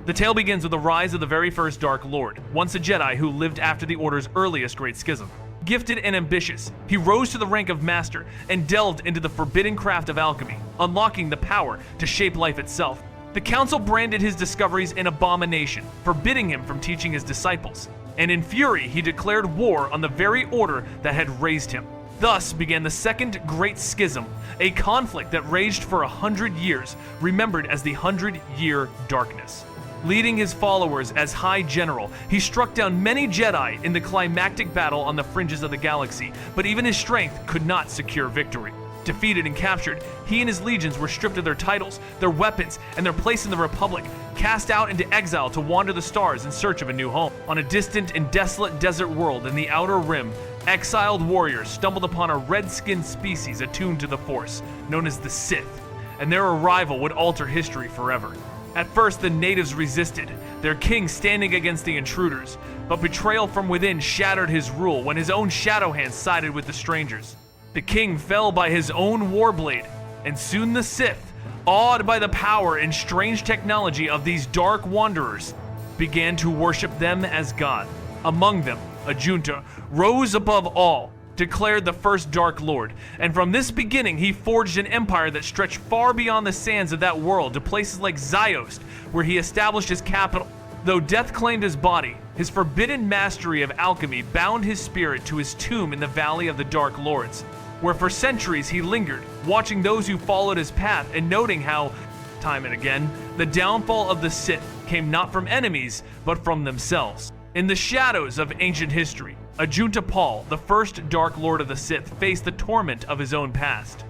The tale begins with the rise of the very first Dark Lord, once a Jedi who lived after the Order's earliest Great Schism. Gifted and ambitious, he rose to the rank of Master and delved into the forbidden craft of alchemy, unlocking the power to shape life itself. The Council branded his discoveries an abomination, forbidding him from teaching his disciples. And in fury, he declared war on the very Order that had raised him. Thus began the Second Great Schism, a conflict that raged for 100 years, remembered as the 100-Year Darkness. Leading his followers as High General, he struck down many Jedi in the climactic battle on the fringes of the galaxy, but even his strength could not secure victory. Defeated and captured, he and his legions were stripped of their titles, their weapons, and their place in the Republic, cast out into exile to wander the stars in search of a new home. On a distant and desolate desert world in the Outer Rim, exiled warriors stumbled upon a red-skinned species attuned to the Force, known as the Sith, and their arrival would alter history forever. At first, the natives resisted, their king standing against the intruders, but betrayal from within shattered his rule when his own shadow hand sided with the strangers. The king fell by his own warblade, and soon the Sith, awed by the power and strange technology of these dark wanderers, began to worship them as God. Among them, Ajunta rose above all, declared the first Dark Lord, and from this beginning he forged an empire that stretched far beyond the sands of that world to places like Ziost, where he established his capital. Though death claimed his body, his forbidden mastery of alchemy bound his spirit to his tomb in the Valley of the Dark Lords, where for centuries he lingered, watching those who followed his path and noting how, time and again, the downfall of the Sith came not from enemies, but from themselves. In the shadows of ancient history, Ajunta Pall, the first Dark Lord of the Sith, faced the torment of his own past.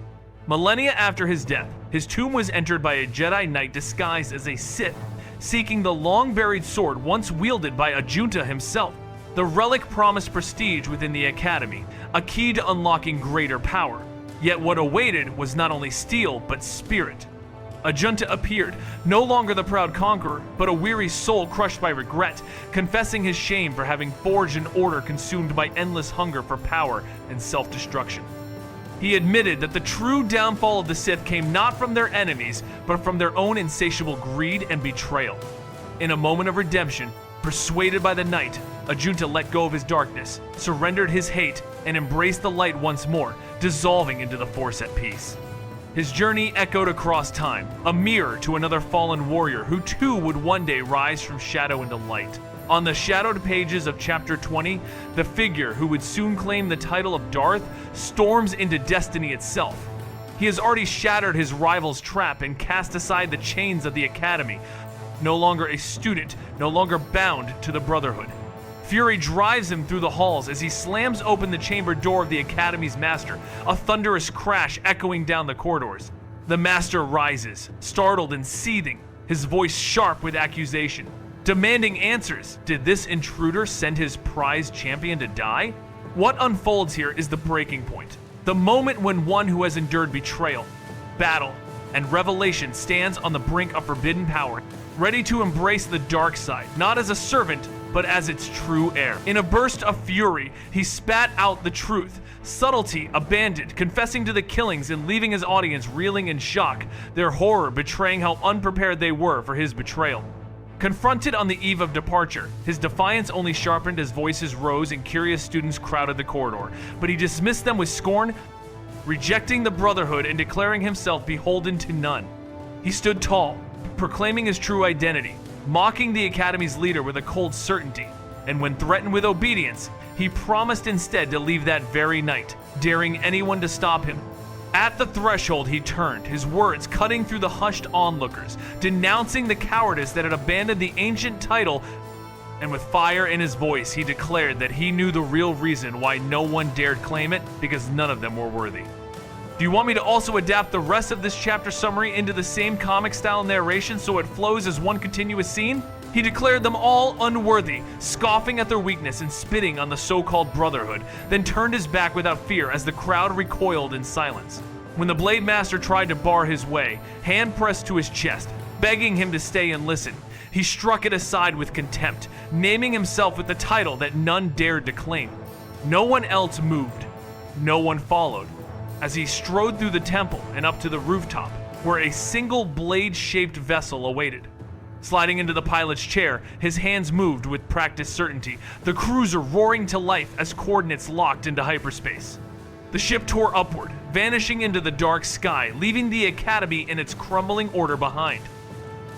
Millennia after his death, his tomb was entered by a Jedi Knight disguised as a Sith, seeking the long-buried sword once wielded by Ajunta himself. The relic promised prestige within the Academy, a key to unlocking greater power. Yet what awaited was not only steel, but spirit. Ajunta appeared, no longer the proud conqueror, but a weary soul crushed by regret, confessing his shame for having forged an order consumed by endless hunger for power and self-destruction. He admitted that the true downfall of the Sith came not from their enemies, but from their own insatiable greed and betrayal. In a moment of redemption, persuaded by the night, Ajunta let go of his darkness, surrendered his hate, and embraced the light once more, dissolving into the Force at peace. His journey echoed across time, a mirror to another fallen warrior who too would one day rise from shadow into light. On the shadowed pages of Chapter 20, the figure who would soon claim the title of Darth storms into destiny itself. He has already shattered his rival's trap and cast aside the chains of the Academy, no longer a student, no longer bound to the Brotherhood. Fury drives him through the halls as he slams open the chamber door of the Academy's master, a thunderous crash echoing down the corridors. The master rises, startled and seething, his voice sharp with accusation, demanding answers. Did this intruder send his prized champion to die? What unfolds here is the breaking point, the moment when one who has endured betrayal, battle, and revelation stands on the brink of forbidden power, ready to embrace the dark side, not as a servant, but as its true heir. In a burst of fury, he spat out the truth, subtlety abandoned, confessing to the killings and leaving his audience reeling in shock, their horror betraying how unprepared they were for his betrayal. Confronted on the eve of departure, his defiance only sharpened as voices rose and curious students crowded the corridor, but he dismissed them with scorn, rejecting the Brotherhood and declaring himself beholden to none. He stood tall, proclaiming his true identity, mocking the Academy's leader with a cold certainty, and when threatened with obedience, he promised instead to leave that very night, daring anyone to stop him. At the threshold he turned, his words cutting through the hushed onlookers, denouncing the cowardice that had abandoned the ancient title, and with fire in his voice he declared that he knew the real reason why no one dared claim it, because none of them were worthy. Do you want me to also adapt the rest of this chapter summary into the same comic-style narration so it flows as one continuous scene? He declared them all unworthy, scoffing at their weakness and spitting on the so-called Brotherhood, then turned his back without fear as the crowd recoiled in silence. When the Blade Master tried to bar his way, hand pressed to his chest, begging him to stay and listen, he struck it aside with contempt, naming himself with the title that none dared to claim. No one else moved. No one followed. As he strode through the temple and up to the rooftop, where a single blade-shaped vessel awaited. Sliding into the pilot's chair, his hands moved with practiced certainty, the cruiser roaring to life as coordinates locked into hyperspace. The ship tore upward, vanishing into the dark sky, leaving the Academy in its crumbling order behind.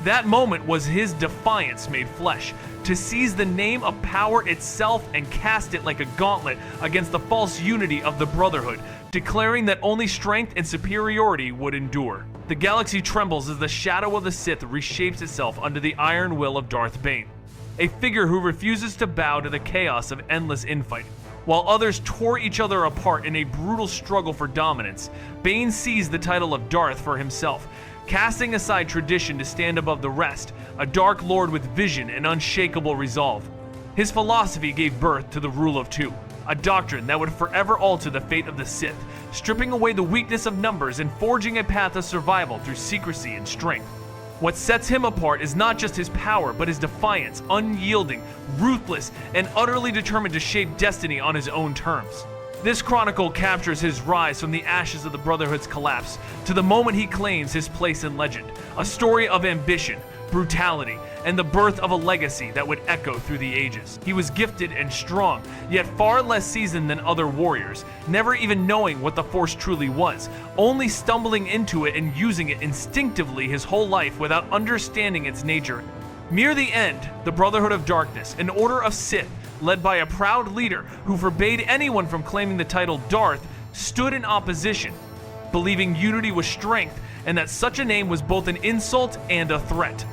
That moment was his defiance made flesh, to seize the name of power itself and cast it like a gauntlet against the false unity of the Brotherhood, declaring that only strength and superiority would endure. The galaxy trembles as the shadow of the Sith reshapes itself under the iron will of Darth Bane, a figure who refuses to bow to the chaos of endless infighting. While others tore each other apart in a brutal struggle for dominance, Bane seized the title of Darth for himself, casting aside tradition to stand above the rest, a Dark Lord with vision and unshakable resolve. His philosophy gave birth to the Rule of Two, a doctrine that would forever alter the fate of the Sith, stripping away the weakness of numbers and forging a path of survival through secrecy and strength. What sets him apart is not just his power, but his defiance, unyielding, ruthless, and utterly determined to shape destiny on his own terms. This chronicle captures his rise from the ashes of the Brotherhood's collapse to the moment he claims his place in legend, a story of ambition, brutality, and the birth of a legacy that would echo through the ages. He was gifted and strong, yet far less seasoned than other warriors, never even knowing what the Force truly was, only stumbling into it and using it instinctively his whole life without understanding its nature. Near the end, the Brotherhood of Darkness, an order of Sith, led by a proud leader who forbade anyone from claiming the title Darth, stood in opposition, believing unity was strength and that such a name was both an insult and a threat.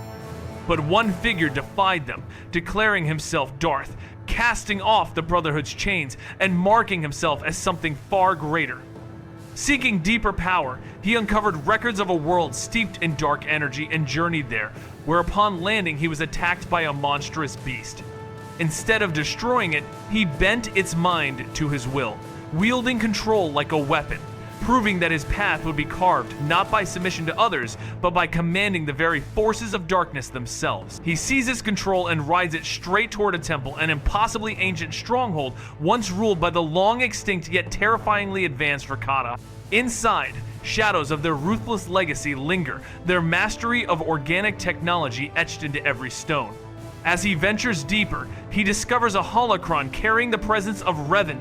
But one figure defied them, declaring himself Darth, casting off the Brotherhood's chains and marking himself as something far greater. Seeking deeper power, he uncovered records of a world steeped in dark energy and journeyed there, where upon landing he was attacked by a monstrous beast. Instead of destroying it, he bent its mind to his will, wielding control like a weapon, proving that his path would be carved not by submission to others, but by commanding the very forces of darkness themselves. He seizes control and rides it straight toward a temple, an impossibly ancient stronghold once ruled by the long extinct yet terrifyingly advanced Rakata. Inside, shadows of their ruthless legacy linger, their mastery of organic technology etched into every stone. As he ventures deeper, he discovers a holocron carrying the presence of Revan,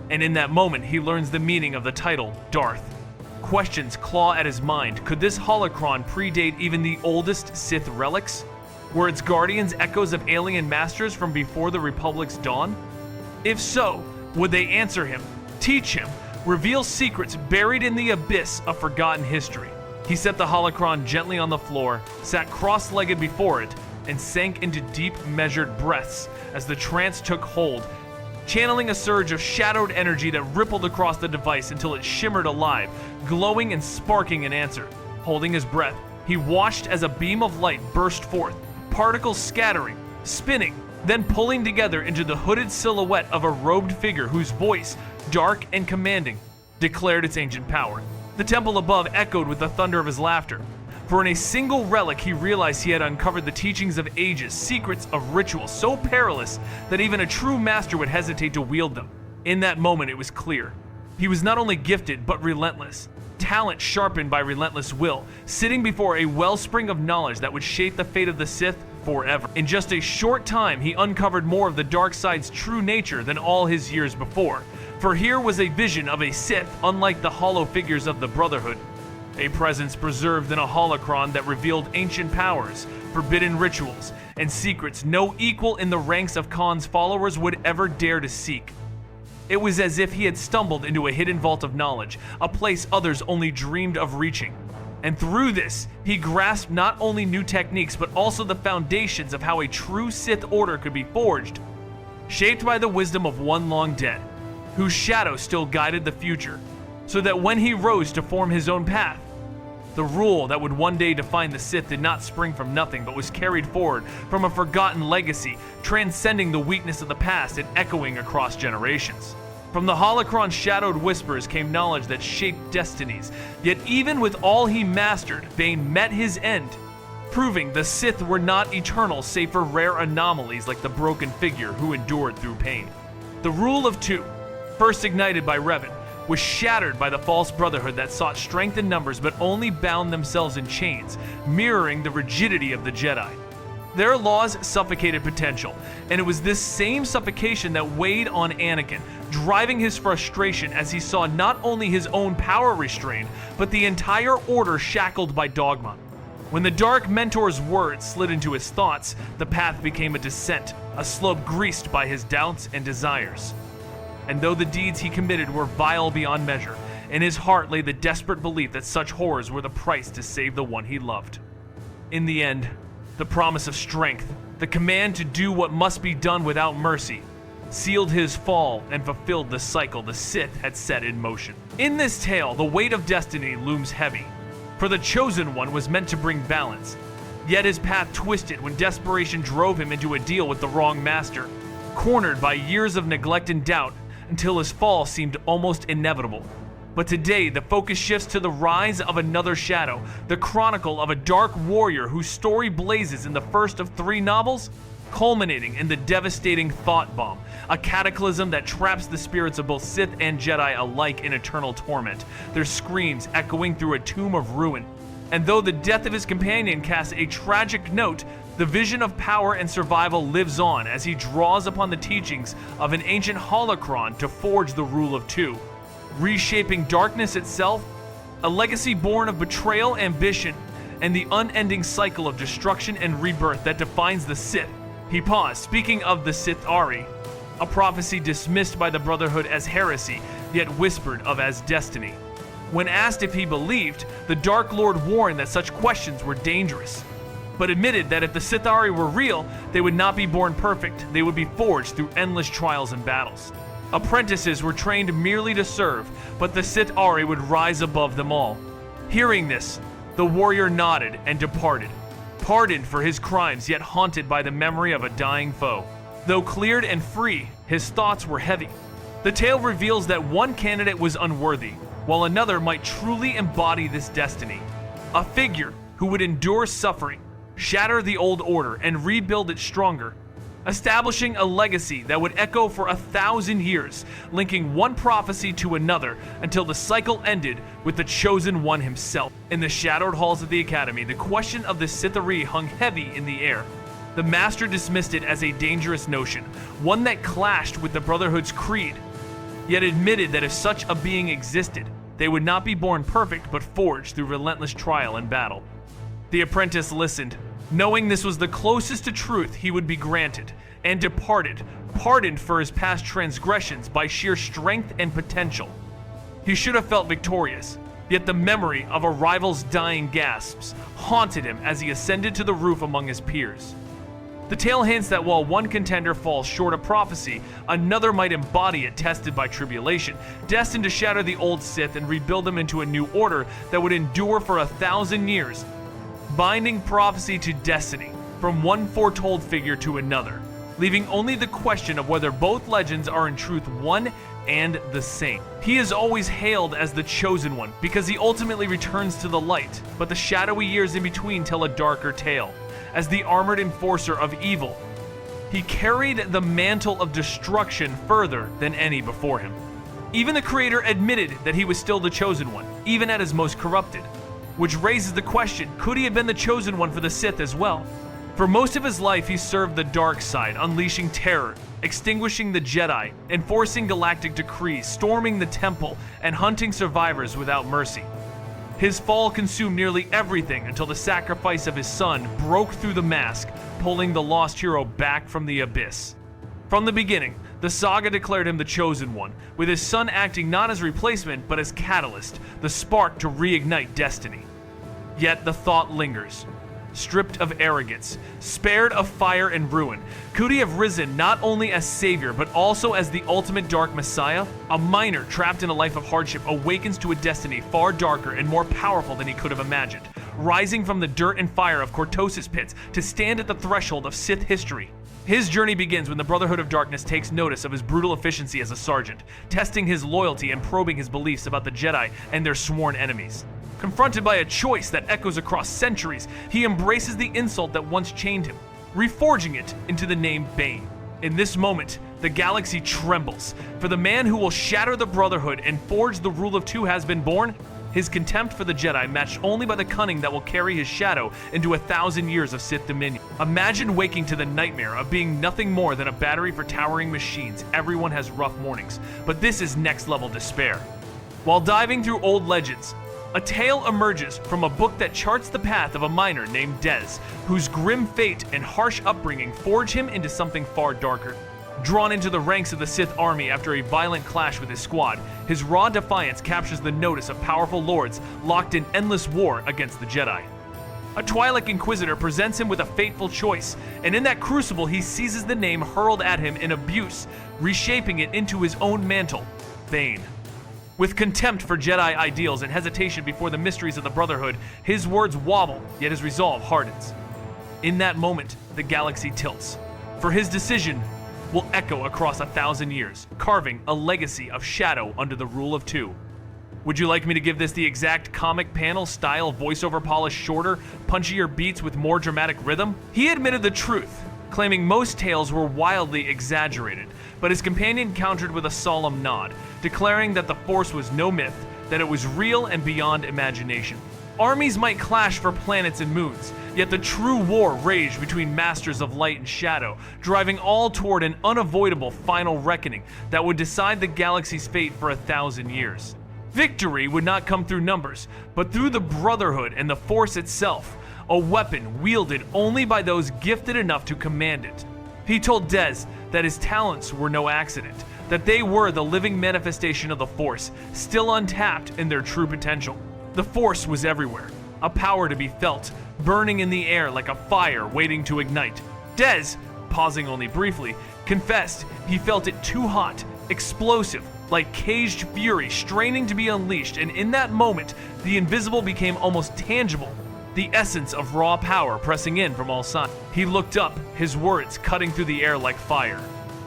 and in that moment he learns the meaning of the title Darth. Questions claw at his mind. Could this holocron predate even the oldest Sith relics? Were its guardians echoes of alien masters from before the Republic's dawn? If so, would they answer him, teach him, reveal secrets buried in the abyss of forgotten history? He set the holocron gently on the floor, sat cross-legged before it, and sank into deep, measured breaths as the trance took hold, channeling a surge of shadowed energy that rippled across the device until it shimmered alive, glowing and sparking in answer. Holding his breath, he watched as a beam of light burst forth, particles scattering, spinning, then pulling together into the hooded silhouette of a robed figure whose voice, dark and commanding, declared its ancient power. The temple above echoed with the thunder of his laughter. For in a single relic he realized he had uncovered the teachings of ages, secrets of ritual so perilous that even a true master would hesitate to wield them. In that moment it was clear. He was not only gifted, but relentless. Talent sharpened by relentless will, sitting before a wellspring of knowledge that would shape the fate of the Sith forever. In just a short time, he uncovered more of the dark side's true nature than all his years before. For here was a vision of a Sith unlike the hollow figures of the Brotherhood. A presence preserved in a holocron that revealed ancient powers, forbidden rituals, and secrets no equal in the ranks of Kaan's followers would ever dare to seek. It was as if he had stumbled into a hidden vault of knowledge, a place others only dreamed of reaching. And through this, he grasped not only new techniques but also the foundations of how a true Sith order could be forged, shaped by the wisdom of one long dead, whose shadow still guided the future, so that when he rose to form his own path, the rule that would one day define the Sith did not spring from nothing, but was carried forward from a forgotten legacy, transcending the weakness of the past and echoing across generations. From the holocron's shadowed whispers came knowledge that shaped destinies, yet even with all he mastered, Bane met his end, proving the Sith were not eternal save for rare anomalies like the broken figure who endured through pain. The Rule of Two, first ignited by Revan, was shattered by the false brotherhood that sought strength in numbers but only bound themselves in chains, mirroring the rigidity of the Jedi. Their laws suffocated potential, and it was this same suffocation that weighed on Anakin, driving his frustration as he saw not only his own power restrained, but the entire order shackled by dogma. When the Dark Mentor's words slid into his thoughts, the path became a descent, a slope greased by his doubts and desires. And though the deeds he committed were vile beyond measure, in his heart lay the desperate belief that such horrors were the price to save the one he loved. In the end, the promise of strength, the command to do what must be done without mercy, sealed his fall and fulfilled the cycle the Sith had set in motion. In this tale, the weight of destiny looms heavy, for the Chosen One was meant to bring balance. Yet his path twisted when desperation drove him into a deal with the wrong master, cornered by years of neglect and doubt until his fall seemed almost inevitable. But today, the focus shifts to the rise of another shadow, the chronicle of a dark warrior whose story blazes in the first of 3 novels, culminating in the devastating Thought Bomb, a cataclysm that traps the spirits of both Sith and Jedi alike in eternal torment, their screams echoing through a tomb of ruin. And though the death of his companion casts a tragic note, the vision of power and survival lives on as he draws upon the teachings of an ancient holocron to forge the rule of 2. Reshaping darkness itself, a legacy born of betrayal, ambition, and the unending cycle of destruction and rebirth that defines the Sith. He paused, speaking of the Sith'ari, a prophecy dismissed by the Brotherhood as heresy, yet whispered of as destiny. When asked if he believed, the Dark Lord warned that such questions were dangerous, but admitted that if the Sith'ari were real, they would not be born perfect, they would be forged through endless trials and battles. Apprentices were trained merely to serve, but the Sith'ari would rise above them all. Hearing this, the warrior nodded and departed, pardoned for his crimes yet haunted by the memory of a dying foe. Though cleared and free, his thoughts were heavy. The tale reveals that one candidate was unworthy, while another might truly embody this destiny. A figure who would endure suffering, shatter the old order, and rebuild it stronger, establishing a legacy that would echo for 1,000 years, linking one prophecy to another until the cycle ended with the Chosen One himself. In the shadowed halls of the Academy, the question of the Sith'ari hung heavy in the air. The Master dismissed it as a dangerous notion, one that clashed with the Brotherhood's creed, yet admitted that if such a being existed, they would not be born perfect but forged through relentless trial and battle. The apprentice listened, knowing this was the closest to truth he would be granted, and departed, pardoned for his past transgressions by sheer strength and potential. He should have felt victorious, yet the memory of a rival's dying gasps haunted him as he ascended to the roof among his peers. The tale hints that while one contender falls short of prophecy, another might embody it tested by tribulation, destined to shatter the old Sith and rebuild them into a new order that would endure for 1,000 years, binding prophecy to destiny from one foretold figure to another, leaving only the question of whether both legends are in truth one and the same. He is always hailed as the Chosen One because he ultimately returns to the light, but the shadowy years in between tell a darker tale. As the armored enforcer of evil, he carried the mantle of destruction further than any before him. Even the Creator admitted that he was still the Chosen One, even at his most corrupted. Which raises the question, could he have been the Chosen One for the Sith as well? For most of his life, he served the dark side, unleashing terror, extinguishing the Jedi, enforcing galactic decrees, storming the temple, and hunting survivors without mercy. His fall consumed nearly everything until the sacrifice of his son broke through the mask, pulling the lost hero back from the abyss. From the beginning, the saga declared him the Chosen One, with his son acting not as replacement but as catalyst, the spark to reignite destiny. Yet the thought lingers. Stripped of arrogance, spared of fire and ruin, could he have risen not only as savior but also as the ultimate dark messiah? A minor trapped in a life of hardship awakens to a destiny far darker and more powerful than he could have imagined, rising from the dirt and fire of Cortosis pits to stand at the threshold of Sith history. His journey begins when the Brotherhood of Darkness takes notice of his brutal efficiency as a sergeant, testing his loyalty and probing his beliefs about the Jedi and their sworn enemies. Confronted by a choice that echoes across centuries, he embraces the insult that once chained him, reforging it into the name Bane. In this moment, the galaxy trembles, for the man who will shatter the Brotherhood and forge the rule of 2 has been born, his contempt for the Jedi matched only by the cunning that will carry his shadow into 1,000 years of Sith dominion. Imagine waking to the nightmare of being nothing more than a battery for towering machines. Everyone has rough mornings, but this is next-level despair. While diving through old legends, a tale emerges from a book that charts the path of a miner named Des, whose grim fate and harsh upbringing forge him into something far darker. Drawn into the ranks of the Sith army after a violent clash with his squad, his raw defiance captures the notice of powerful lords locked in endless war against the Jedi. A Twi'lek Inquisitor presents him with a fateful choice, and in that crucible he seizes the name hurled at him in abuse, reshaping it into his own mantle, Bane. With contempt for Jedi ideals and hesitation before the mysteries of the Brotherhood, his words wobble, yet his resolve hardens. In that moment, the galaxy tilts, for his decision will echo across 1,000 years, carving a legacy of shadow under the rule of two. Would you like me to give this the exact comic panel style, voiceover polish shorter, punchier beats with more dramatic rhythm? He admitted the truth, claiming most tales were wildly exaggerated, but his companion countered with a solemn nod, declaring that the Force was no myth, that it was real and beyond imagination. Armies might clash for planets and moons, yet the true war raged between masters of light and shadow, driving all toward an unavoidable final reckoning that would decide the galaxy's fate for 1,000 years. Victory would not come through numbers, but through the Brotherhood and the Force itself, a weapon wielded only by those gifted enough to command it. He told Des that his talents were no accident, that they were the living manifestation of the Force, still untapped in their true potential. The Force was everywhere, a power to be felt, burning in the air like a fire waiting to ignite. Des, pausing only briefly, confessed he felt it too hot, explosive, like caged fury straining to be unleashed, and in that moment, the invisible became almost tangible, the essence of raw power pressing in from all sides. He looked up, his words cutting through the air like fire.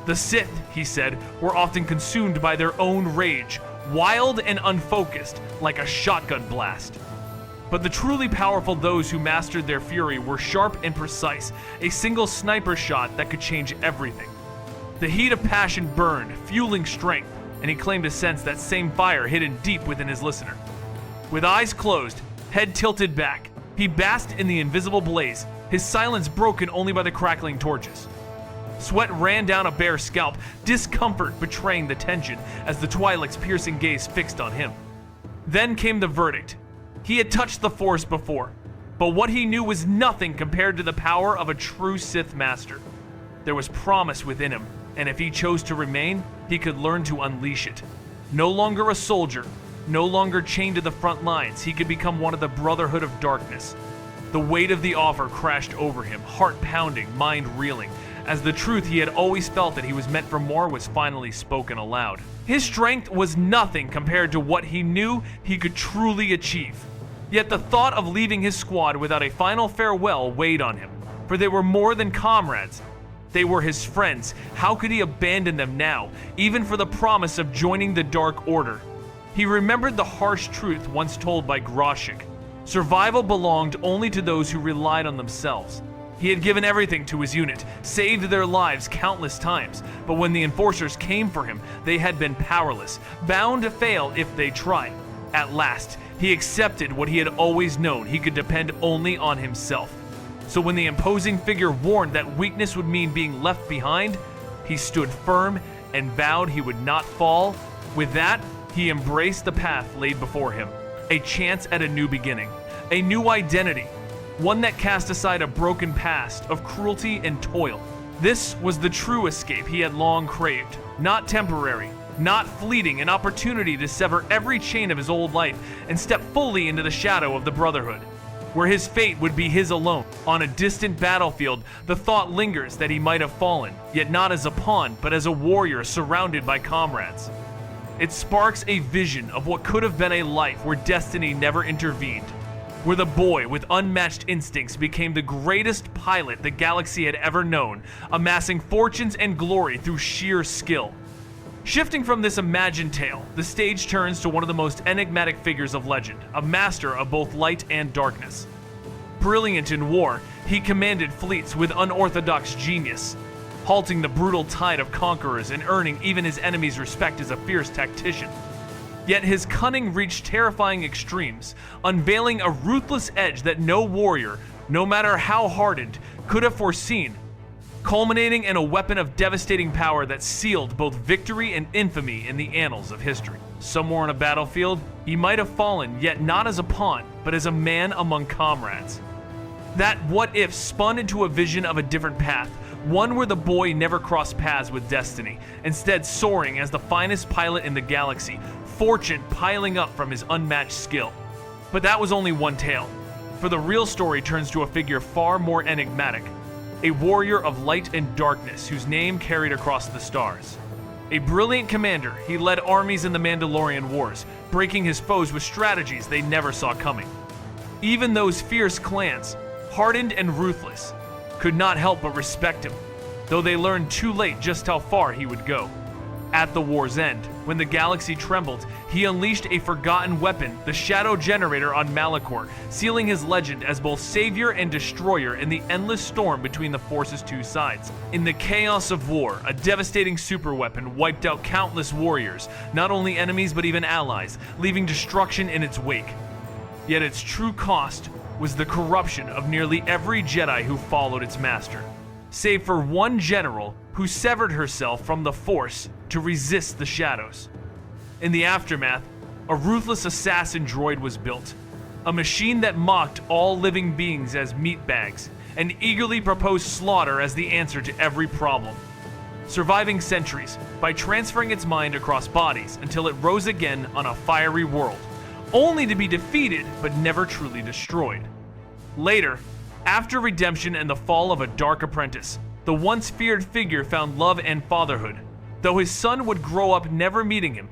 The Sith, he said, were often consumed by their own rage, wild and unfocused, like a shotgun blast. But the truly powerful, those who mastered their fury, were sharp and precise, a single sniper shot that could change everything. The heat of passion burned, fueling strength, and he claimed to sense that same fire hidden deep within his listener. With eyes closed, head tilted back, he basked in the invisible blaze, his silence broken only by the crackling torches. Sweat ran down a bare scalp, discomfort betraying the tension as the Twi'lek's piercing gaze fixed on him. Then came the verdict. He had touched the Force before, but what he knew was nothing compared to the power of a true Sith master. There was promise within him, and if he chose to remain, he could learn to unleash it. No longer a soldier, no longer chained to the front lines, he could become one of the Brotherhood of Darkness. The weight of the offer crashed over him, heart pounding, mind reeling, as the truth he had always felt that he was meant for more was finally spoken aloud. His strength was nothing compared to what he knew he could truly achieve. Yet the thought of leaving his squad without a final farewell weighed on him, for they were more than comrades. They were his friends. How could he abandon them now, even for the promise of joining the Dark Order? He remembered the harsh truth once told by Groshik. Survival belonged only to those who relied on themselves. He had given everything to his unit, saved their lives countless times, but when the enforcers came for him, they had been powerless, bound to fail if they tried. At last, he accepted what he had always known: he could depend only on himself. So when the imposing figure warned that weakness would mean being left behind, he stood firm and vowed he would not fall. With that, he embraced the path laid before him, a chance at a new beginning, a new identity, one that cast aside a broken past of cruelty and toil. This was the true escape he had long craved, not temporary, not fleeting, an opportunity to sever every chain of his old life and step fully into the shadow of the Brotherhood, where his fate would be his alone. On a distant battlefield, the thought lingers that he might have fallen, yet not as a pawn, but as a warrior surrounded by comrades. It sparks a vision of what could have been a life where destiny never intervened, where the boy with unmatched instincts became the greatest pilot the galaxy had ever known, amassing fortunes and glory through sheer skill. Shifting from this imagined tale, the stage turns to one of the most enigmatic figures of legend, a master of both light and darkness. Brilliant in war, he commanded fleets with unorthodox genius, halting the brutal tide of conquerors and earning even his enemies' respect as a fierce tactician. Yet his cunning reached terrifying extremes, unveiling a ruthless edge that no warrior, no matter how hardened, could have foreseen, culminating in a weapon of devastating power that sealed both victory and infamy in the annals of history. Somewhere on a battlefield, he might have fallen, yet not as a pawn, but as a man among comrades. That what-if spun into a vision of a different path, one where the boy never crossed paths with destiny, instead soaring as the finest pilot in the galaxy, fortune piling up from his unmatched skill. But that was only one tale, for the real story turns to a figure far more enigmatic, a warrior of light and darkness whose name carried across the stars. A brilliant commander, he led armies in the Mandalorian Wars, breaking his foes with strategies they never saw coming. Even those fierce clans, hardened and ruthless, could not help but respect him, though they learned too late just how far he would go. At the war's end, when the galaxy trembled, he unleashed a forgotten weapon, the Shadow Generator on Malachor, sealing his legend as both savior and destroyer in the endless storm between the Force's two sides. In the chaos of war, a devastating superweapon wiped out countless warriors, not only enemies but even allies, leaving destruction in its wake. Yet its true cost was the corruption of nearly every Jedi who followed its master, save for one general who severed herself from the Force to resist the shadows. In the aftermath, a ruthless assassin droid was built, a machine that mocked all living beings as meat bags and eagerly proposed slaughter as the answer to every problem, surviving centuries by transferring its mind across bodies until it rose again on a fiery world, only to be defeated but never truly destroyed. Later, after redemption and the fall of a dark apprentice, the once feared figure found love and fatherhood, though his son would grow up never meeting him,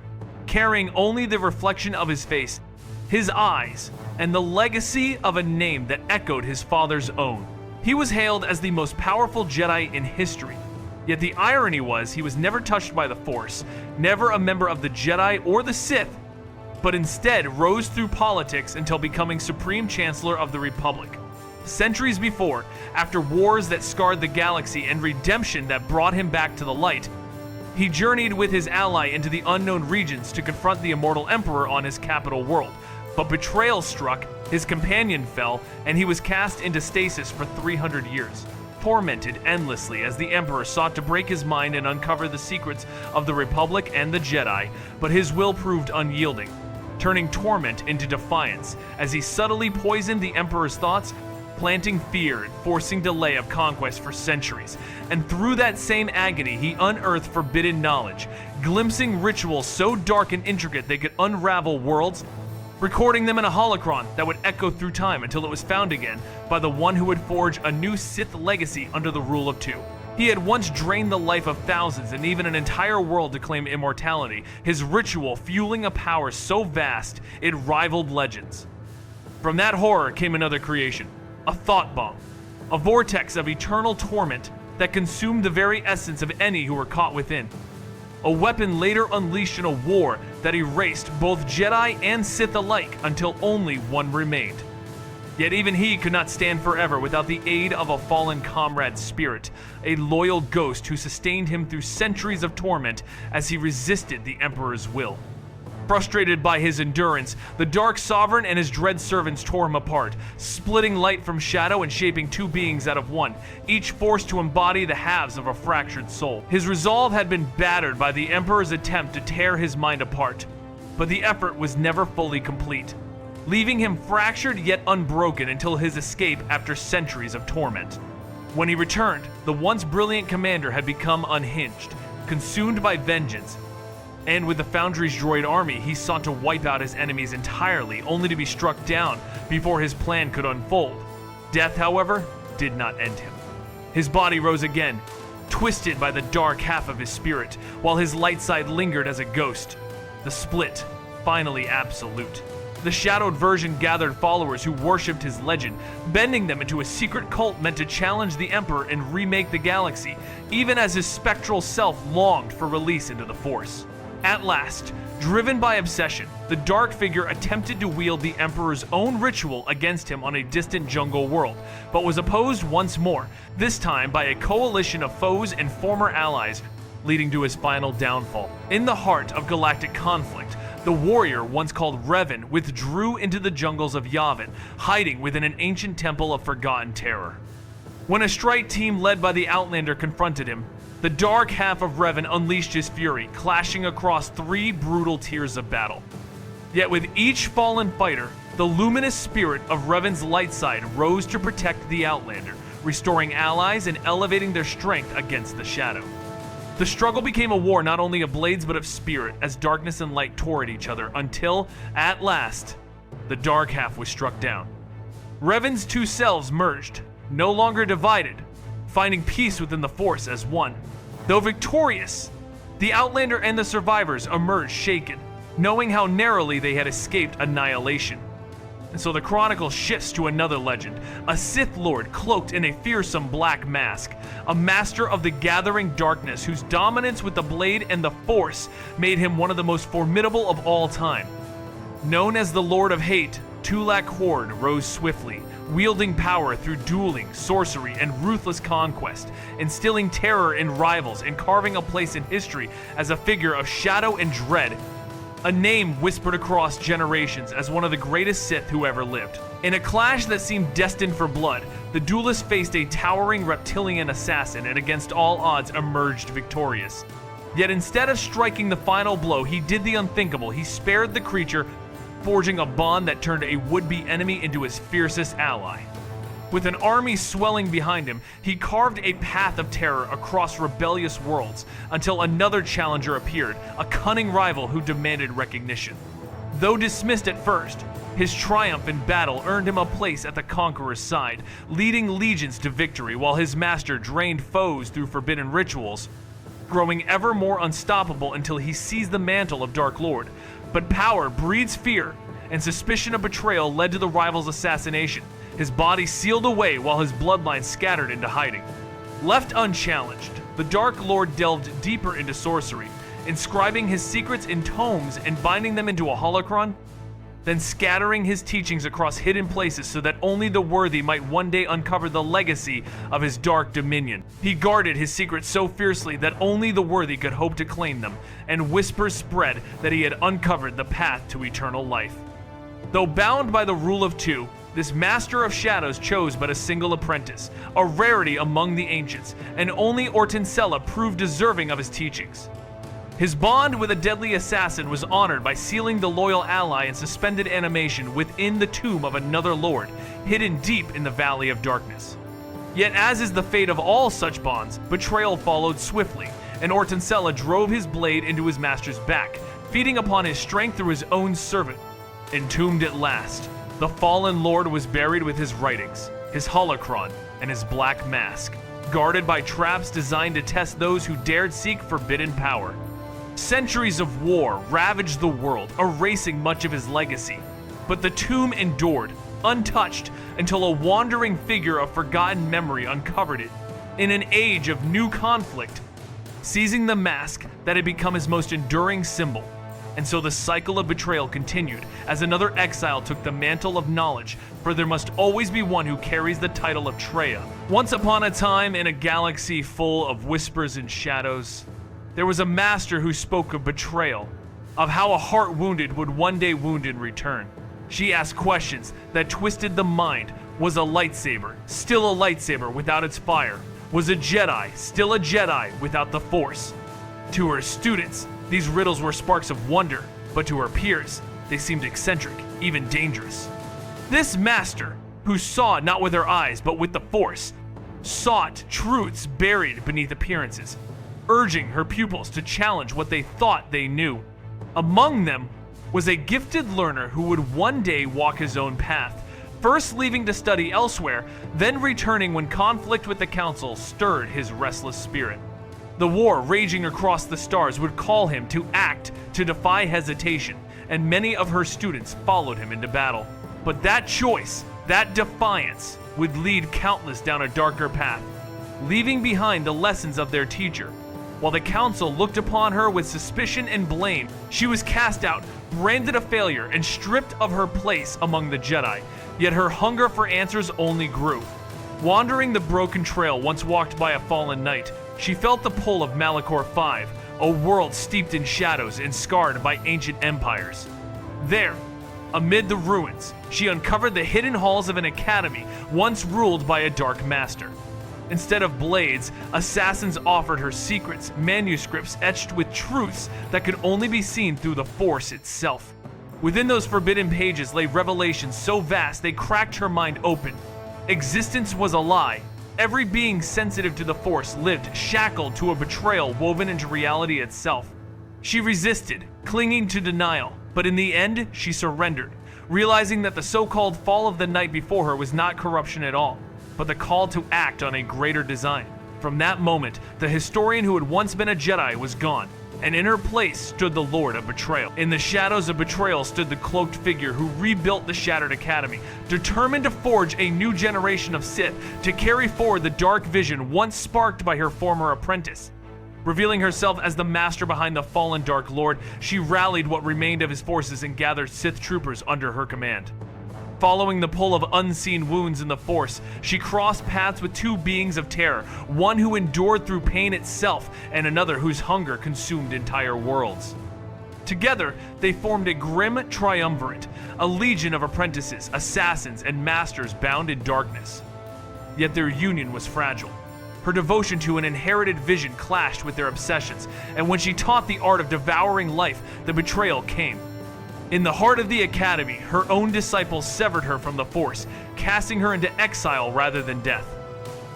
carrying only the reflection of his face, his eyes, and the legacy of a name that echoed his father's own. He was hailed as the most powerful Jedi in history, yet the irony was he was never touched by the Force, never a member of the Jedi or the Sith, but instead rose through politics until becoming Supreme Chancellor of the Republic. Centuries before, after wars that scarred the galaxy and redemption that brought him back to the light, he journeyed with his ally into the unknown regions to confront the immortal Emperor on his capital world. But betrayal struck, his companion fell, and he was cast into stasis for 300 years, tormented endlessly as the Emperor sought to break his mind and uncover the secrets of the Republic and the Jedi, but his will proved unyielding, turning torment into defiance as he subtly poisoned the Emperor's thoughts, planting fear and forcing delay of conquest for centuries. And through that same agony, he unearthed forbidden knowledge, glimpsing rituals so dark and intricate they could unravel worlds, recording them in a holocron that would echo through time until it was found again by the one who would forge a new Sith legacy under the rule of two. He had once drained the life of thousands and even an entire world to claim immortality, his ritual fueling a power so vast it rivaled legends. From that horror came another creation, a thought bomb, a vortex of eternal torment that consumed the very essence of any who were caught within. A weapon later unleashed in a war that erased both Jedi and Sith alike until only one remained. Yet even he could not stand forever without the aid of a fallen comrade's spirit, a loyal ghost who sustained him through centuries of torment as he resisted the Emperor's will. Frustrated by his endurance, the Dark Sovereign and his dread servants tore him apart, splitting light from shadow and shaping two beings out of one, each forced to embody the halves of a fractured soul. His resolve had been battered by the Emperor's attempt to tear his mind apart, but the effort was never fully complete, leaving him fractured yet unbroken until his escape after centuries of torment. When he returned, the once brilliant commander had become unhinged, consumed by vengeance, and with the Foundry's droid army, he sought to wipe out his enemies entirely, only to be struck down before his plan could unfold. Death, however, did not end him. His body rose again, twisted by the dark half of his spirit, while his light side lingered as a ghost. The split, finally absolute. The shadowed version gathered followers who worshipped his legend, bending them into a secret cult meant to challenge the Emperor and remake the galaxy, even as his spectral self longed for release into the Force. At last, driven by obsession, the dark figure attempted to wield the Emperor's own ritual against him on a distant jungle world, but was opposed once more, this time by a coalition of foes and former allies, leading to his final downfall. In the heart of galactic conflict, The warrior, once called Revan, withdrew into the jungles of Yavin, hiding within an ancient temple of forgotten terror. When a strike team led by the Outlander confronted him, the dark half of Revan unleashed his fury, clashing across 3 brutal tiers of battle. Yet with each fallen fighter, the luminous spirit of Revan's light side rose to protect the Outlander, restoring allies and elevating their strength against the shadow. The struggle became a war not only of blades but of spirit, as darkness and light tore at each other until, at last, the dark half was struck down. Revan's 2 selves merged, no longer divided, finding peace within the Force as one. Though victorious, the Outlander and the survivors emerged shaken, knowing how narrowly they had escaped annihilation. And so the chronicle shifts to another legend, a Sith Lord cloaked in a fearsome black mask, a master of the gathering darkness whose dominance with the blade and the Force made him one of the most formidable of all time. Known as the Lord of Hate, Tulak Hord rose swiftly, wielding power through dueling, sorcery, and ruthless conquest, instilling terror in rivals and carving a place in history as a figure of shadow and dread. A name whispered across generations as one of the greatest Sith who ever lived. In a clash that seemed destined for blood, the duelists faced a towering reptilian assassin and against all odds emerged victorious. Yet instead of striking the final blow, he did the unthinkable. He spared the creature, forging a bond that turned a would-be enemy into his fiercest ally. With an army swelling behind him, he carved a path of terror across rebellious worlds until another challenger appeared, a cunning rival who demanded recognition. Though dismissed at first, his triumph in battle earned him a place at the conqueror's side, leading legions to victory while his master drained foes through forbidden rituals, growing ever more unstoppable until he seized the mantle of Dark Lord. But power breeds fear, and suspicion of betrayal led to the rival's assassination, his body sealed away while his bloodline scattered into hiding. Left unchallenged, the Dark Lord delved deeper into sorcery, inscribing his secrets in tomes and binding them into a holocron, then scattering his teachings across hidden places so that only the worthy might one day uncover the legacy of his dark dominion. He guarded his secrets so fiercely that only the worthy could hope to claim them, and whispers spread that he had uncovered the path to eternal life. Though bound by the rule of 2, this Master of Shadows chose but a single apprentice, a rarity among the ancients, and only Ortencella proved deserving of his teachings. His bond with a deadly assassin was honored by sealing the loyal ally in suspended animation within the tomb of another lord, hidden deep in the Valley of Darkness. Yet as is the fate of all such bonds, betrayal followed swiftly, and Ortencella drove his blade into his master's back, feeding upon his strength through his own servant. Entombed at last, the fallen lord was buried with his writings, his holocron, and his black mask, guarded by traps designed to test those who dared seek forbidden power. Centuries of war ravaged the world, erasing much of his legacy, but the tomb endured, untouched, until a wandering figure of forgotten memory uncovered it, in an age of new conflict, seizing the mask that had become his most enduring symbol. And so the cycle of betrayal continued as another exile took the mantle of knowledge, for there must always be one who carries the title of Traya. Once upon a time, in a galaxy full of whispers and shadows, there was a master who spoke of betrayal, of how a heart wounded would one day wound in return. She asked questions that twisted the mind. Was a lightsaber still a lightsaber without its fire? Was a Jedi still a Jedi without the Force? To her students, these riddles were sparks of wonder, but to her peers, they seemed eccentric, even dangerous. This master, who saw not with her eyes but with the Force, sought truths buried beneath appearances, urging her pupils to challenge what they thought they knew. Among them was a gifted learner who would one day walk his own path, first leaving to study elsewhere, then returning when conflict with the Council stirred his restless spirit. The war raging across the stars would call him to act, to defy hesitation, and many of her students followed him into battle. But that choice, that defiance, would lead countless down a darker path, leaving behind the lessons of their teacher. While the Council looked upon her with suspicion and blame, she was cast out, branded a failure, and stripped of her place among the Jedi. Yet her hunger for answers only grew. Wandering the broken trail once walked by a fallen knight, she felt the pull of Malachor V, a world steeped in shadows and scarred by ancient empires. There, amid the ruins, she uncovered the hidden halls of an academy once ruled by a dark master. Instead of blades, assassins offered her secrets, manuscripts etched with truths that could only be seen through the Force itself. Within those forbidden pages lay revelations so vast they cracked her mind open. Existence was a lie. Every being sensitive to the Force lived shackled to a betrayal woven into reality itself. She resisted, clinging to denial, but in the end, she surrendered, realizing that the so-called fall of the night before her was not corruption at all, but the call to act on a greater design. From that moment, the historian who had once been a Jedi was gone, and in her place stood the Lord of Betrayal. In the shadows of betrayal stood the cloaked figure who rebuilt the Shattered Academy, determined to forge a new generation of Sith to carry forward the dark vision once sparked by her former apprentice. Revealing herself as the master behind the fallen Dark Lord, she rallied what remained of his forces and gathered Sith troopers under her command. Following the pull of unseen wounds in the Force, she crossed paths with two beings of terror, one who endured through pain itself and another whose hunger consumed entire worlds. Together, they formed a grim triumvirate, a legion of apprentices, assassins, and masters bound in darkness. Yet their union was fragile. Her devotion to an inherited vision clashed with their obsessions, and when she taught the art of devouring life, the betrayal came. In the heart of the Academy, her own disciples severed her from the Force, casting her into exile rather than death.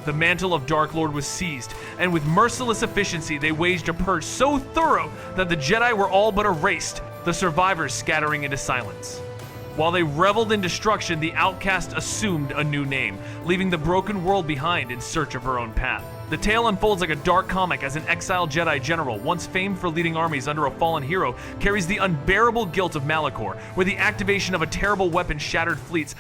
The mantle of Dark Lord was seized, and with merciless efficiency they waged a purge so thorough that the Jedi were all but erased, the survivors scattering into silence. While they reveled in destruction, the outcast assumed a new name, leaving the broken world behind in search of her own path. The tale unfolds like a dark comic as an exiled Jedi general, once famed for leading armies under a fallen hero, carries the unbearable guilt of Malachor, where the activation of a terrible weapon shattered fleets,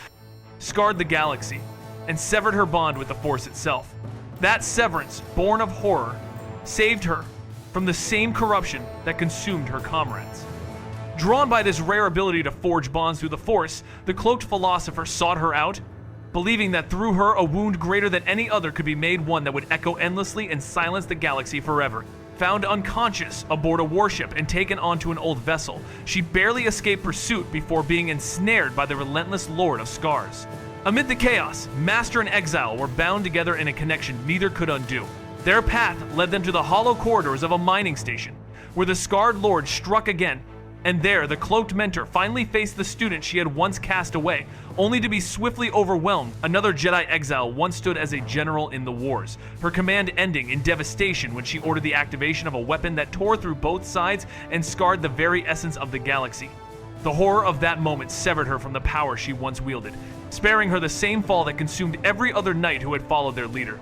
scarred the galaxy, and severed her bond with the Force itself. That severance, born of horror, saved her from the same corruption that consumed her comrades. Drawn by this rare ability to forge bonds through the Force, the cloaked philosopher sought her out, believing that through her a wound greater than any other could be made, one that would echo endlessly and silence the galaxy forever. Found unconscious aboard a warship and taken onto an old vessel, she barely escaped pursuit before being ensnared by the relentless Lord of Scars. Amid the chaos, Master and Exile were bound together in a connection neither could undo. Their path led them to the hollow corridors of a mining station, where the Scarred Lord struck again. And there, the cloaked mentor finally faced the student she had once cast away, only to be swiftly overwhelmed. Another Jedi exile once stood as a general in the wars, her command ending in devastation when she ordered the activation of a weapon that tore through both sides and scarred the very essence of the galaxy. The horror of that moment severed her from the power she once wielded, sparing her the same fall that consumed every other knight who had followed their leader.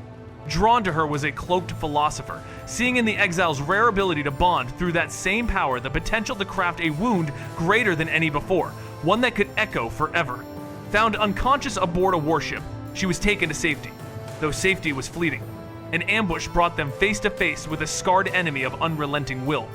Drawn to her was a cloaked philosopher, seeing in the exile's rare ability to bond through that same power the potential to craft a wound greater than any before, one that could echo forever. Found unconscious aboard a warship, she was taken to safety, though safety was fleeting. An ambush brought them face to face with a scarred enemy of unrelenting will,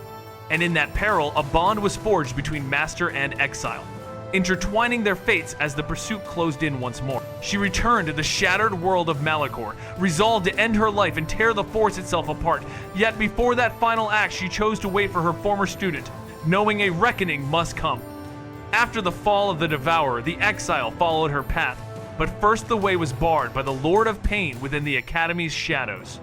and in that peril a bond was forged between Master and Exile, intertwining their fates as the pursuit closed in once more. She returned to the shattered world of Malachor, resolved to end her life and tear the Force itself apart. Yet before that final act, she chose to wait for her former student, knowing a reckoning must come. After the fall of the Devourer, the Exile followed her path, but first the way was barred by the Lord of Pain within the Academy's shadows.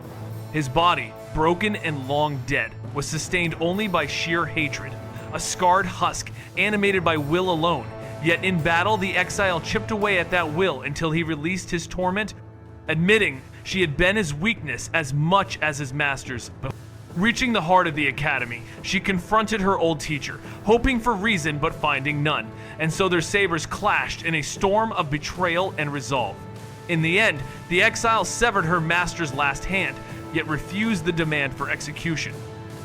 His body, broken and long dead, was sustained only by sheer hatred, a scarred husk animated by will alone. Yet in battle, the Exile chipped away at that will until he released his torment, admitting she had been his weakness as much as his master's. Reaching the heart of the Academy, she confronted her old teacher, hoping for reason but finding none, and so their sabers clashed in a storm of betrayal and resolve. In the end, the Exile severed her master's last hand, yet refused the demand for execution.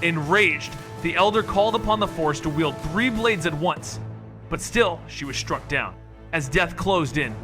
Enraged, the Elder called upon the Force to wield 3 blades at once, but still she was struck down. As death closed in,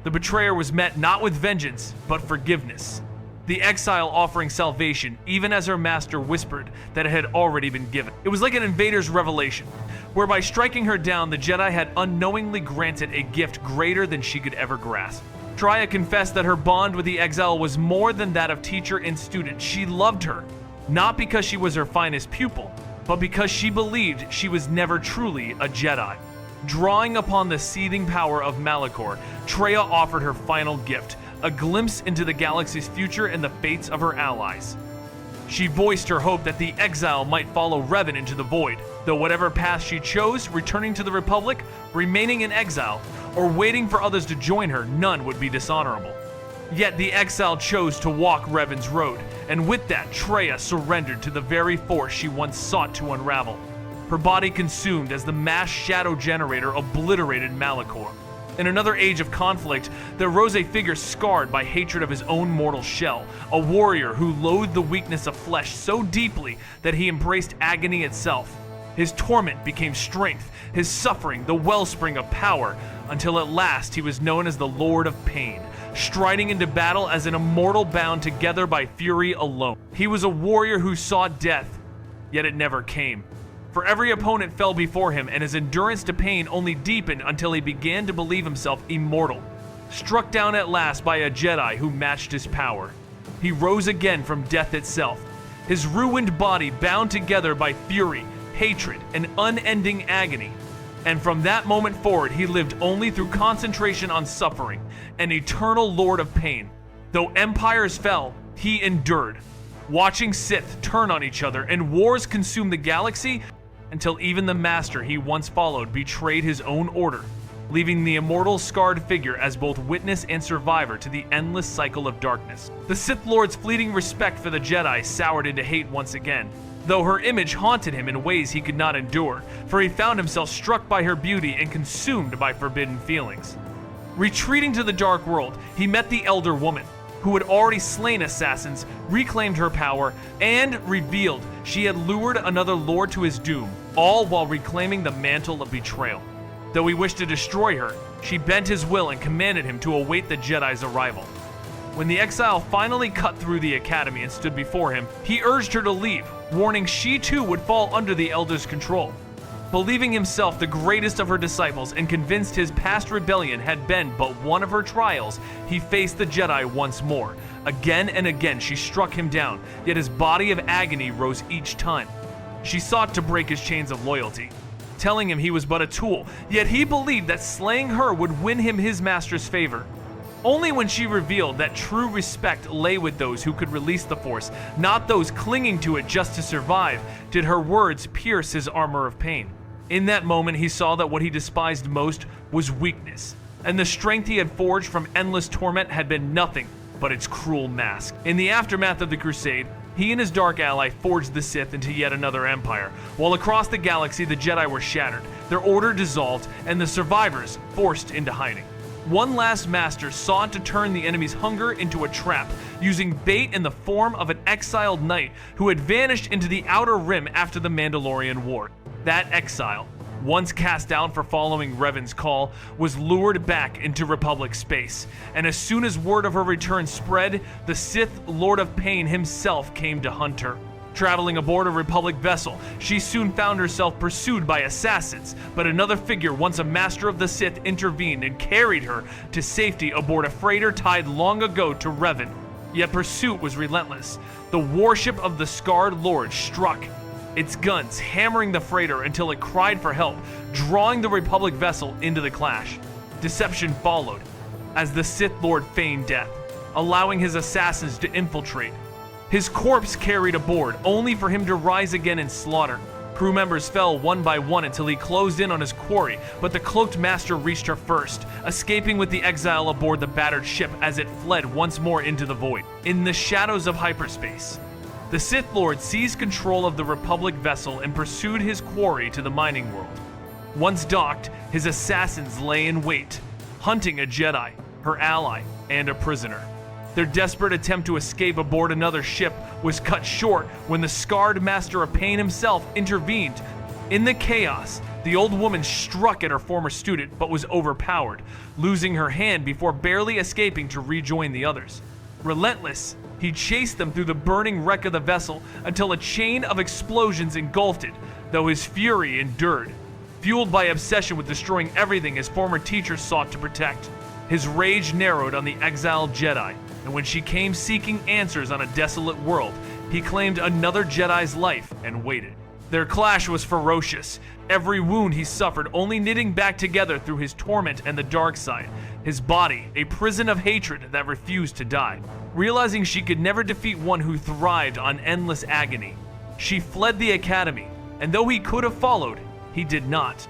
the betrayer was met not with vengeance, but forgiveness. The Exile offering salvation, even as her master whispered that it had already been given. It was like an invader's revelation, whereby striking her down, the Jedi had unknowingly granted a gift greater than she could ever grasp. Traya confessed that her bond with the Exile was more than that of teacher and student. She loved her, not because she was her finest pupil, but because she believed she was never truly a Jedi. Drawing upon the seething power of Malachor, Traya offered her final gift, a glimpse into the galaxy's future and the fates of her allies. She voiced her hope that the exile might follow Revan into the void, though whatever path she chose, returning to the Republic, remaining in exile, or waiting for others to join her, none would be dishonorable. Yet the exile chose to walk Revan's road, and with that, Traya surrendered to the very force she once sought to unravel. Her body consumed as the mass shadow generator obliterated Malachor. In another age of conflict, there rose a figure scarred by hatred of his own mortal shell, a warrior who loathed the weakness of flesh so deeply that he embraced agony itself. His torment became strength, his suffering the wellspring of power, until at last he was known as the Lord of Pain, striding into battle as an immortal bound together by fury alone. He was a warrior who sought death, yet it never came. For every opponent fell before him, and his endurance to pain only deepened until he began to believe himself immortal. Struck down at last by a Jedi who matched his power, he rose again from death itself, his ruined body bound together by fury, hatred, and unending agony. And from that moment forward, he lived only through concentration on suffering, an eternal Lord of Pain. Though empires fell, he endured, watching Sith turn on each other and wars consume the galaxy, until even the master he once followed betrayed his own order, leaving the immortal scarred figure as both witness and survivor to the endless cycle of darkness. The Sith Lord's fleeting respect for the Jedi soured into hate once again, though her image haunted him in ways he could not endure, for he found himself struck by her beauty and consumed by forbidden feelings. Retreating to the Dark World, he met the Elder Woman, who had already slain assassins, reclaimed her power, and revealed she had lured another lord to his doom, all while reclaiming the mantle of betrayal. Though he wished to destroy her, she bent his will and commanded him to await the Jedi's arrival. When the exile finally cut through the academy and stood before him, he urged her to leave, warning she too would fall under the Elder's control. Believing himself the greatest of her disciples and convinced his past rebellion had been but one of her trials, he faced the Jedi once more. Again and again she struck him down, yet his body of agony rose each time. She sought to break his chains of loyalty, telling him he was but a tool, yet he believed that slaying her would win him his master's favor. Only when she revealed that true respect lay with those who could release the Force, not those clinging to it just to survive, did her words pierce his armor of pain. In that moment, he saw that what he despised most was weakness, and the strength he had forged from endless torment had been nothing but its cruel mask. In the aftermath of the Crusade, he and his dark ally forged the Sith into yet another empire, while across the galaxy the Jedi were shattered, their order dissolved, and the survivors forced into hiding. One last master sought to turn the enemy's hunger into a trap, using bait in the form of an exiled knight who had vanished into the Outer Rim after the Mandalorian War. That exile, once cast out for following Revan's call, was lured back into Republic space, and as soon as word of her return spread, the Sith Lord of Pain himself came to hunt her. Traveling aboard a Republic vessel, she soon found herself pursued by assassins, but another figure, once a master of the Sith, intervened and carried her to safety aboard a freighter tied long ago to Revan. Yet pursuit was relentless. The warship of the Scarred Lord struck, its guns hammering the freighter until it cried for help, drawing the Republic vessel into the clash. Deception followed, as the Sith Lord feigned death, allowing his assassins to infiltrate. His corpse carried aboard, only for him to rise again in slaughter. Crew members fell one by one until he closed in on his quarry, but the cloaked master reached her first, escaping with the exile aboard the battered ship as it fled once more into the void. In the shadows of hyperspace, the Sith Lord seized control of the Republic vessel and pursued his quarry to the mining world. Once docked, his assassins lay in wait, hunting a Jedi, her ally, and a prisoner. Their desperate attempt to escape aboard another ship was cut short when the scarred Master of Pain himself intervened. In the chaos, the old woman struck at her former student but was overpowered, losing her hand before barely escaping to rejoin the others. Relentless, he chased them through the burning wreck of the vessel until a chain of explosions engulfed it, though his fury endured. Fueled by obsession with destroying everything his former teachers sought to protect, his rage narrowed on the exiled Jedi, and when she came seeking answers on a desolate world, He claimed another Jedi's life and waited. Their clash was ferocious, every wound he suffered only knitting back together through his torment and the dark side, his body a prison of hatred that refused to die. Realizing she could never defeat one who thrived on endless agony, she fled the academy, and though he could have followed, he did not.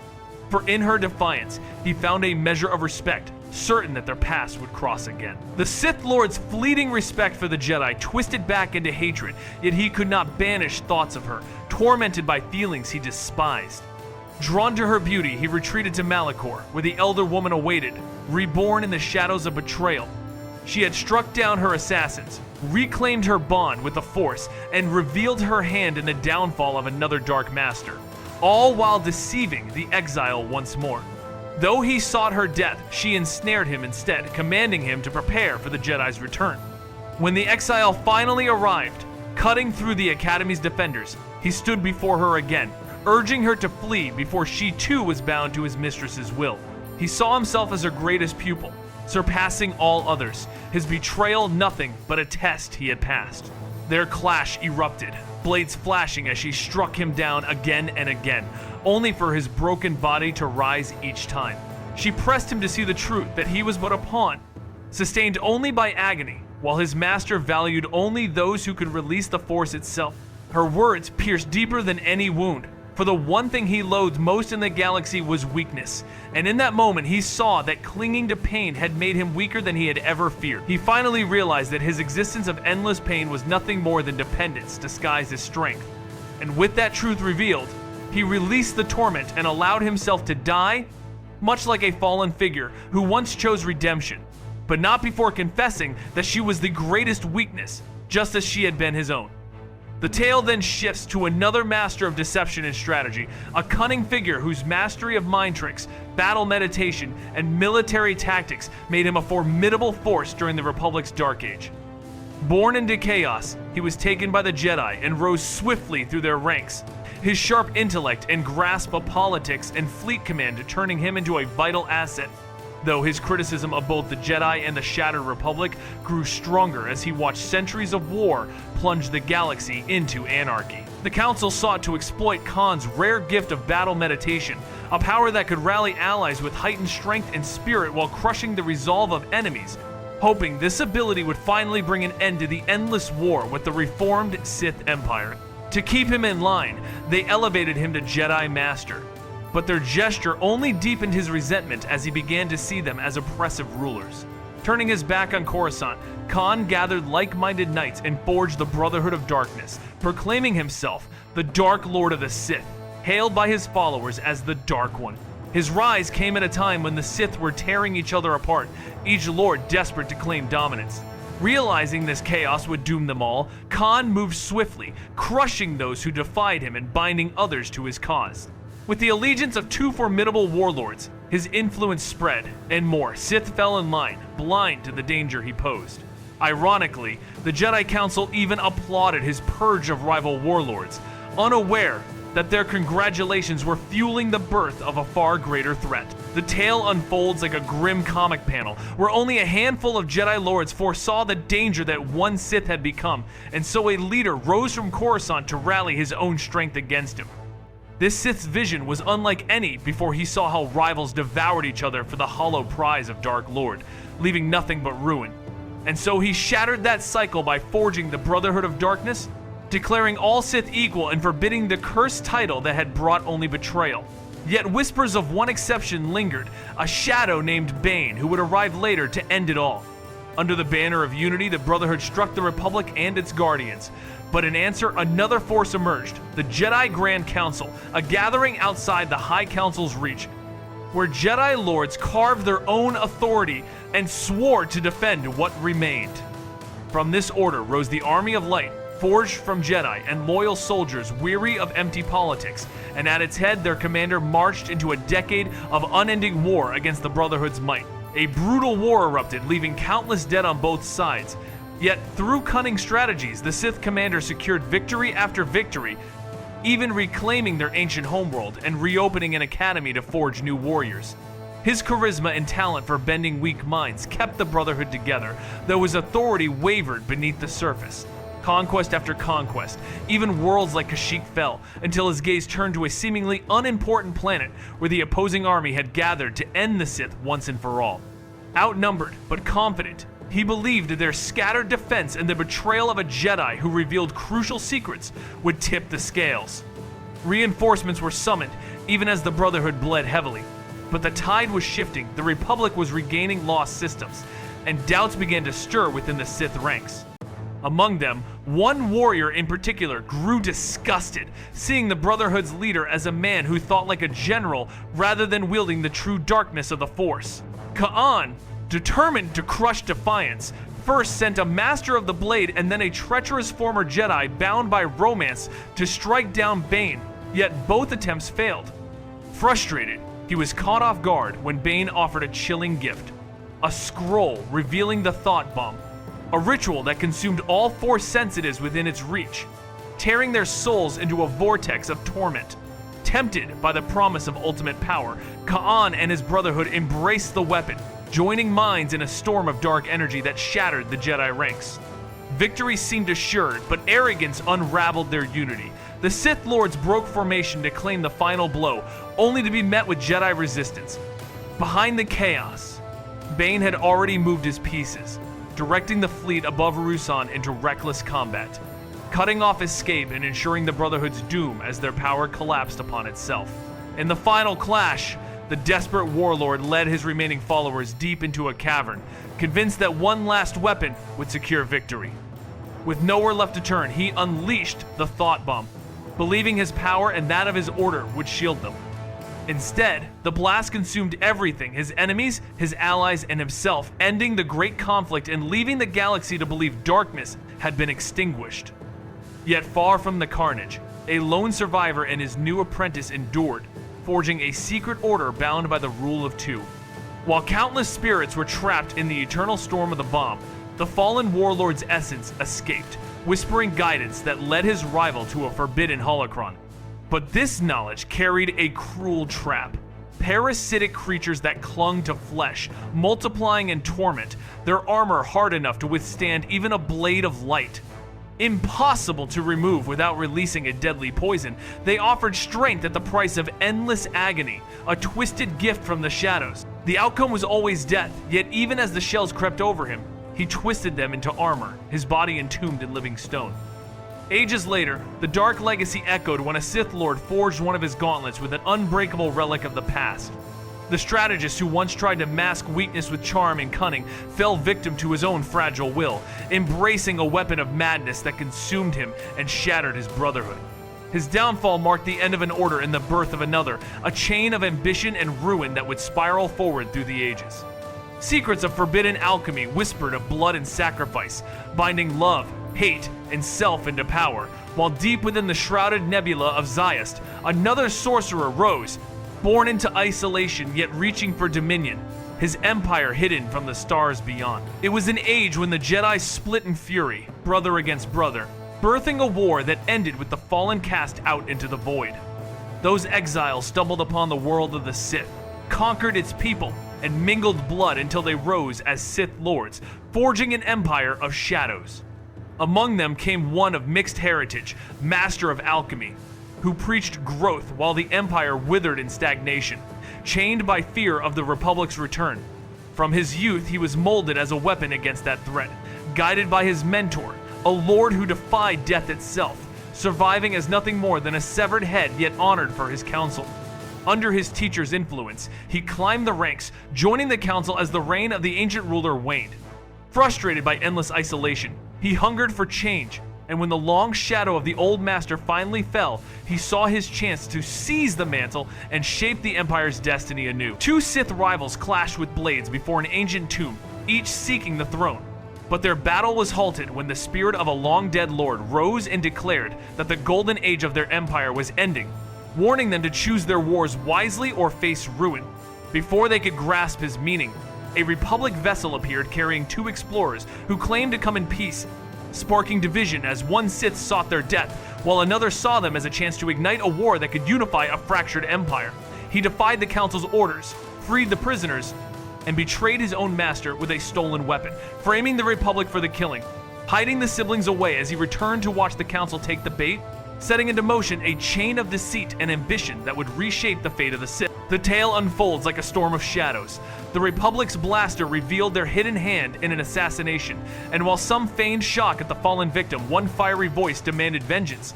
For in her defiance, he found a measure of respect, certain that their paths would cross again. The Sith Lord's fleeting respect for the Jedi twisted back into hatred, yet he could not banish thoughts of her, tormented by feelings he despised. Drawn to her beauty, he retreated to Malachor, where the elder woman awaited, reborn in the shadows of betrayal. She had struck down her assassins, reclaimed her bond with the Force, and revealed her hand in the downfall of another Dark Master, all while deceiving the exile once more. Though he sought her death, she ensnared him instead, commanding him to prepare for the Jedi's return. When the exile finally arrived, cutting through the Academy's defenders, he stood before her again, urging her to flee before she too was bound to his mistress's will. He saw himself as her greatest pupil, surpassing all others, his betrayal nothing but a test he had passed. Their clash erupted, blades flashing as she struck him down again and again, only for his broken body to rise each time. She pressed him to see the truth that he was but a pawn, sustained only by agony, while his master valued only those who could release the Force itself. Her words pierced deeper than any wound, for the one thing he loathed most in the galaxy was weakness, and in that moment he saw that clinging to pain had made him weaker than he had ever feared. He finally realized that his existence of endless pain was nothing more than dependence disguised as strength, and with that truth revealed, he released the torment and allowed himself to die, much like a fallen figure who once chose redemption, but not before confessing that she was the greatest weakness, just as she had been his own. The tale then shifts to another master of deception and strategy, a cunning figure whose mastery of mind tricks, battle meditation, and military tactics made him a formidable force during the Republic's Dark Age. Born into chaos, he was taken by the Jedi and rose swiftly through their ranks, his sharp intellect and grasp of politics and fleet command turning him into a vital asset, though his criticism of both the Jedi and the Shattered Republic grew stronger as he watched centuries of war plunge the galaxy into anarchy. The Council sought to exploit Kaan's rare gift of battle meditation, a power that could rally allies with heightened strength and spirit while crushing the resolve of enemies, hoping this ability would finally bring an end to the endless war with the reformed Sith Empire. To keep him in line, they elevated him to Jedi Master, but their gesture only deepened his resentment as he began to see them as oppressive rulers. Turning his back on Coruscant, Kaan gathered like-minded knights and forged the Brotherhood of Darkness, proclaiming himself the Dark Lord of the Sith, hailed by his followers as the Dark One. His rise came at a time when the Sith were tearing each other apart, each lord desperate to claim dominance. Realizing this chaos would doom them all, Kaan moved swiftly, crushing those who defied him and binding others to his cause. With the allegiance of two formidable warlords, his influence spread, and more Sith fell in line, blind to the danger he posed. Ironically, the Jedi Council even applauded his purge of rival warlords, unaware that their congratulations were fueling the birth of a far greater threat. The tale unfolds like a grim comic panel, where only a handful of Jedi Lords foresaw the danger that one Sith had become, and so a leader rose from Coruscant to rally his own strength against him. This Sith's vision was unlike any before he saw how rivals devoured each other for the hollow prize of Dark Lord, leaving nothing but ruin. And so he shattered that cycle by forging the Brotherhood of Darkness, declaring all Sith equal and forbidding the cursed title that had brought only betrayal. Yet whispers of one exception lingered, a shadow named Bane who would arrive later to end it all. Under the banner of unity, the Brotherhood struck the Republic and its guardians. But in answer, another force emerged, the Jedi Grand Council, a gathering outside the High Council's reach, where Jedi Lords carved their own authority and swore to defend what remained. From this order rose the Army of Light, forged from Jedi and loyal soldiers weary of empty politics, and at its head their commander marched into a decade of unending war against the Brotherhood's might. A brutal war erupted, leaving countless dead on both sides. Yet, through cunning strategies, the Sith commander secured victory after victory, even reclaiming their ancient homeworld and reopening an academy to forge new warriors. His charisma and talent for bending weak minds kept the Brotherhood together, though his authority wavered beneath the surface. Conquest after conquest, even worlds like Kashyyyk fell, until his gaze turned to a seemingly unimportant planet where the opposing army had gathered to end the Sith once and for all. Outnumbered, but confident, he believed their scattered defense and the betrayal of a Jedi who revealed crucial secrets would tip the scales. Reinforcements were summoned, even as the Brotherhood bled heavily. But the tide was shifting, the Republic was regaining lost systems, and doubts began to stir within the Sith ranks. Among them, one warrior in particular grew disgusted, seeing the Brotherhood's leader as a man who thought like a general rather than wielding the true darkness of the Force. Kaan, determined to crush defiance, first sent a master of the blade and then a treacherous former Jedi bound by romance to strike down Bane, yet both attempts failed. Frustrated, he was caught off guard when Bane offered a chilling gift, a scroll revealing the thought bomb, a ritual that consumed all Force sensitives within its reach, tearing their souls into a vortex of torment. Tempted by the promise of ultimate power, Kaan and his Brotherhood embraced the weapon, joining minds in a storm of dark energy that shattered the Jedi ranks. Victory seemed assured, but arrogance unraveled their unity. The Sith Lords broke formation to claim the final blow, only to be met with Jedi resistance. Behind the chaos, Bane had already moved his pieces, directing the fleet above Ruusan into reckless combat, cutting off escape and ensuring the Brotherhood's doom as their power collapsed upon itself. In the final clash, the desperate warlord led his remaining followers deep into a cavern, convinced that one last weapon would secure victory. With nowhere left to turn, he unleashed the thought bomb, believing his power and that of his order would shield them. Instead, the blast consumed everything, his enemies, his allies, and himself, ending the great conflict and leaving the galaxy to believe darkness had been extinguished. Yet far from the carnage, a lone survivor and his new apprentice endured, forging a secret order bound by the rule of two. While countless spirits were trapped in the eternal storm of the bomb, the fallen warlord's essence escaped, whispering guidance that led his rival to a forbidden holocron. But this knowledge carried a cruel trap. Parasitic creatures that clung to flesh, multiplying in torment, their armor hard enough to withstand even a blade of light. Impossible to remove without releasing a deadly poison, they offered strength at the price of endless agony, a twisted gift from the shadows. The outcome was always death, yet even as the shells crept over him, he twisted them into armor, his body entombed in living stone. Ages later, the dark legacy echoed when a Sith Lord forged one of his gauntlets with an unbreakable relic of the past. The strategist who once tried to mask weakness with charm and cunning fell victim to his own fragile will, embracing a weapon of madness that consumed him and shattered his Brotherhood. His downfall marked the end of an order and the birth of another, a chain of ambition and ruin that would spiral forward through the ages. Secrets of forbidden alchemy whispered of blood and sacrifice, binding love, hate, and self into power, while deep within the shrouded nebula of Zayast, another sorcerer rose, born into isolation yet reaching for dominion, his empire hidden from the stars beyond. It was an age when the Jedi split in fury, brother against brother, birthing a war that ended with the fallen cast out into the void. Those exiles stumbled upon the world of the Sith, conquered its people, and mingled blood until they rose as Sith Lords, forging an empire of shadows. Among them came one of mixed heritage, master of alchemy, who preached growth while the Empire withered in stagnation, chained by fear of the Republic's return. From his youth, he was molded as a weapon against that threat, guided by his mentor, a lord who defied death itself, surviving as nothing more than a severed head yet honored for his counsel. Under his teacher's influence, he climbed the ranks, joining the council as the reign of the ancient ruler waned. Frustrated by endless isolation, he hungered for change, and when the long shadow of the old master finally fell, he saw his chance to seize the mantle and shape the Empire's destiny anew. Two Sith rivals clashed with blades before an ancient tomb, each seeking the throne. But their battle was halted when the spirit of a long-dead lord rose and declared that the golden age of their empire was ending, warning them to choose their wars wisely or face ruin. Before they could grasp his meaning, a Republic vessel appeared carrying two explorers who claimed to come in peace, sparking division as one Sith sought their death, while another saw them as a chance to ignite a war that could unify a fractured empire. He defied the Council's orders, freed the prisoners, and betrayed his own master with a stolen weapon, framing the Republic for the killing. hiding the siblings away as he returned to watch the council take the bait, setting into motion a chain of deceit and ambition that would reshape the fate of the Sith. The tale unfolds like a storm of shadows. The Republic's blaster revealed their hidden hand in an assassination, and while some feigned shock at the fallen victim, one fiery voice demanded vengeance.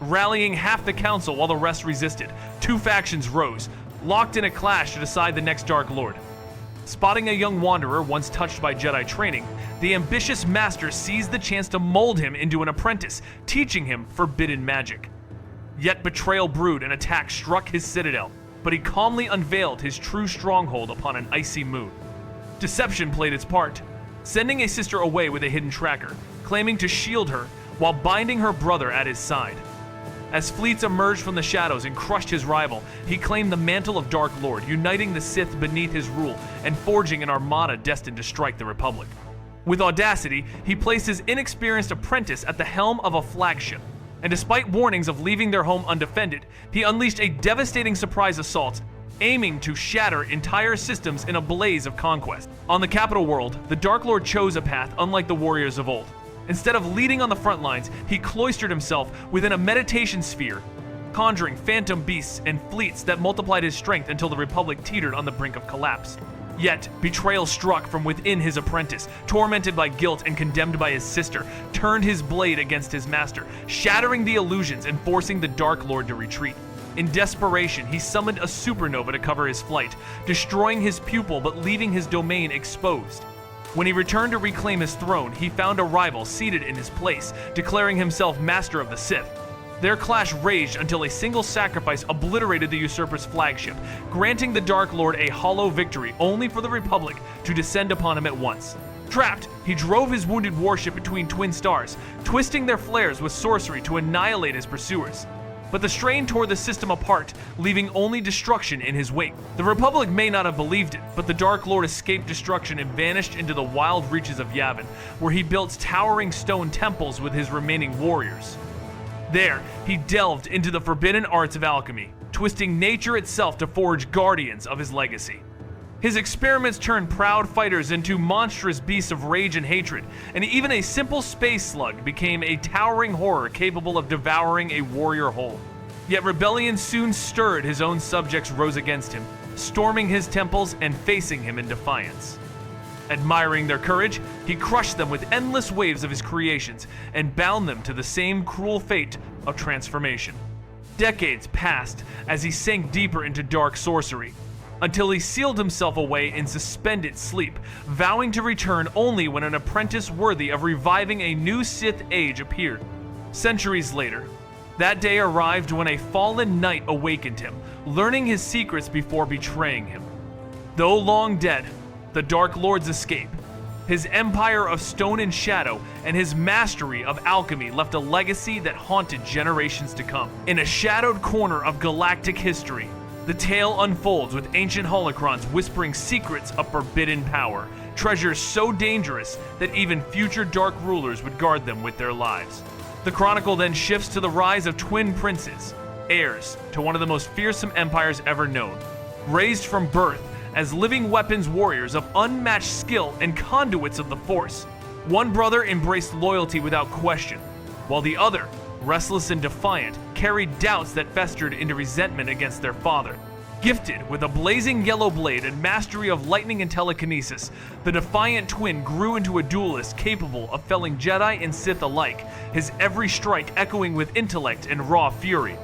Rallying half the council while the rest resisted, two factions rose, locked in a clash to decide the next Dark Lord. Spotting a young wanderer once touched by Jedi training, the ambitious master seized the chance to mold him into an apprentice, teaching him forbidden magic. Yet betrayal brewed and attack struck his citadel, but he calmly unveiled his true stronghold upon an icy moon. Deception played its part, sending a sister away with a hidden tracker, claiming to shield her while binding her brother at his side. As fleets emerged from the shadows and crushed his rival, he claimed the mantle of Dark Lord, uniting the Sith beneath his rule and forging an armada destined to strike the Republic. With audacity, he placed his inexperienced apprentice at the helm of a flagship, and despite warnings of leaving their home undefended, he unleashed a devastating surprise assault, aiming to shatter entire systems in a blaze of conquest. On the capital world, the Dark Lord chose a path unlike the warriors of old. Instead of leading on the front lines, he cloistered himself within a meditation sphere, conjuring phantom beasts and fleets that multiplied his strength until the Republic teetered on the brink of collapse. Yet, betrayal struck from within his apprentice, tormented by guilt and condemned by his sister, turned his blade against his master, shattering the illusions and forcing the Dark Lord to retreat. In desperation, he summoned a supernova to cover his flight, destroying his pupil but leaving his domain exposed. When he returned to reclaim his throne, he found a rival seated in his place, declaring himself master of the Sith. Their clash raged until a single sacrifice obliterated the usurper's flagship, granting the Dark Lord a hollow victory only for the Republic to descend upon him at once. Trapped, he drove his wounded warship between twin stars, twisting their flares with sorcery to annihilate his pursuers. But the strain tore the system apart, leaving only destruction in his wake. The Republic may not have believed it, but the Dark Lord escaped destruction and vanished into the wild reaches of Yavin, where he built towering stone temples with his remaining warriors. There, he delved into the forbidden arts of alchemy, twisting nature itself to forge guardians of his legacy. His experiments turned proud fighters into monstrous beasts of rage and hatred, and even a simple space slug became a towering horror capable of devouring a warrior whole. Yet rebellion soon stirred. His own subjects rose against him, storming his temples and facing him in defiance. Admiring their courage, he crushed them with endless waves of his creations and bound them to the same cruel fate of transformation. Decades passed as he sank deeper into dark sorcery, until he sealed himself away in suspended sleep, vowing to return only when an apprentice worthy of reviving a new Sith age appeared. Centuries later, that day arrived when a fallen knight awakened him, learning his secrets before betraying him. Though long dead, the Dark Lord's escape, his empire of stone and shadow, and his mastery of alchemy left a legacy that haunted generations to come. In a shadowed corner of galactic history, the tale unfolds with ancient holocrons whispering secrets of forbidden power, treasures so dangerous that even future dark rulers would guard them with their lives. The chronicle then shifts to the rise of twin princes, heirs to one of the most fearsome empires ever known, raised from birth as living weapons warriors of unmatched skill and conduits of the Force. One brother embraced loyalty without question, while the other, restless and defiant, carried doubts that festered into resentment against their father. Gifted with a blazing yellow blade and mastery of lightning and telekinesis, the defiant twin grew into a duelist capable of felling Jedi and Sith alike, his every strike echoing with intellect and raw fury.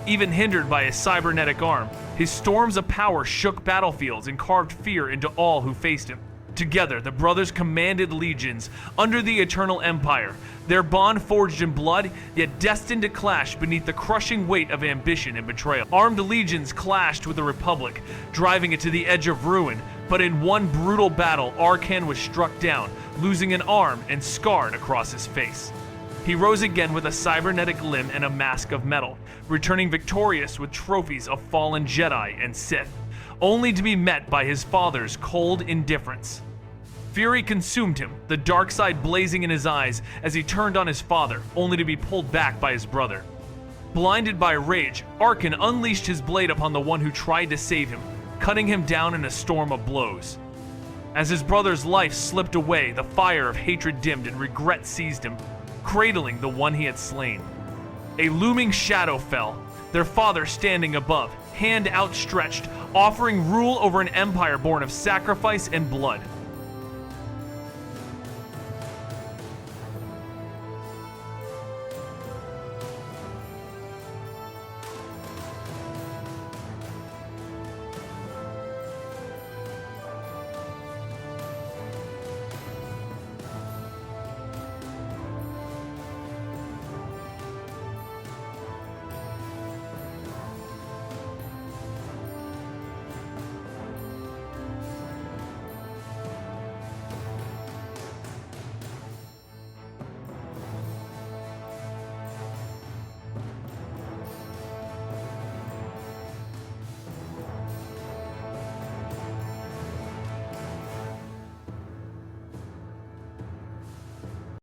Even hindered by a cybernetic arm, his storms of power shook battlefields and carved fear into all who faced him. Together, the brothers commanded legions under the Eternal Empire, their bond forged in blood, yet destined to clash beneath the crushing weight of ambition and betrayal. Armed legions clashed with the Republic, driving it to the edge of ruin, but in one brutal battle, Kaan was struck down, losing an arm and scarred across his face. He rose again with a cybernetic limb and a mask of metal, returning victorious with trophies of fallen Jedi and Sith, only to be met by his father's cold indifference. Fury consumed him, the dark side blazing in his eyes as he turned on his father, only to be pulled back by his brother. Blinded by rage, Kaan unleashed his blade upon the one who tried to save him, cutting him down in a storm of blows. As his brother's life slipped away, the fire of hatred dimmed and regret seized him, cradling the one he had slain. A looming shadow fell, their father standing above, hand outstretched, offering rule over an empire born of sacrifice and blood.